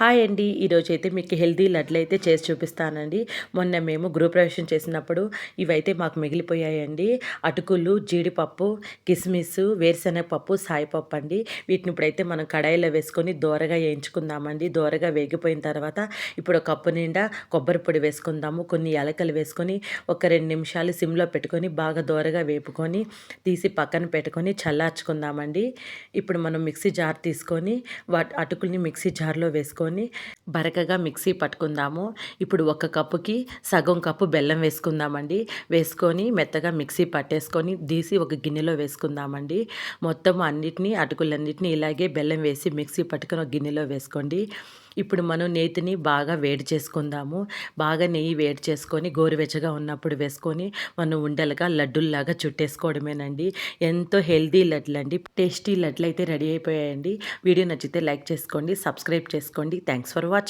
Hi అండి. ఈరోజైతే మీకు హెల్తీ లడ్లయితే చేసి చూపిస్తానండి. మొన్న మేము గృహప్రవేశం చేసినప్పుడు ఇవైతే మాకు మిగిలిపోయాయండి. అటుకులు, జీడిపప్పు, కిస్మిసు, వేరుశనగ పప్పు, సాయిపప్పు అండి. వీటిని ఇప్పుడైతే మనం కడాయిలో వేసుకొని దోరగా వేయించుకుందామండి. దోరగా వేగిపోయిన తర్వాత ఇప్పుడు ఒక కప్పు నిండా కొబ్బరి పొడి వేసుకుందాము. కొన్ని యాలకులు వేసుకొని ఒక 2 నిమిషాలు సిమ్‌లో పెట్టుకొని బాగా దోరగా వేపుకొని తీసి పక్కన పెట్టుకొని చల్లార్చుకుందామండి. ఇప్పుడు మనం మిక్సీ జార్ తీసుకొని అటుకుల్ని మిక్సీ జార్‌లో వేసుకొని బరకగా మిక్సీ పట్టుకుందాము. ఇప్పుడు ఒక కప్పుకి సగం కప్పు బెల్లం వేసుకుందామండి. వేసుకొని మెత్తగా మిక్సీ పట్టేసుకొని తీసి ఒక గిన్నెలో వేసుకుందామండి. మొత్తం అన్నిటిని అటుకులన్నిటిని ఇలాగే బెల్లం వేసి మిక్సీ పట్టుకొని ఒక గిన్నెలో వేసుకోండి. ఇప్పుడు మనం నేతిని బాగా వేడి చేసుకుందాము. బాగా నెయ్యి వేడి చేసుకొని గోరువెచ్చగా ఉన్నప్పుడు వేసుకొని మనం ఉండలుగా లడ్డూల్లాగా చుట్టేసుకోవడమేనండి. ఎంతో హెల్తీ లడ్లండి. టేస్టీ లడ్లయితే రెడీ అయిపోయాయండి. వీడియో నచ్చితే లైక్ చేసుకోండి, సబ్స్క్రైబ్ చేసుకోండి. Thanks for watching.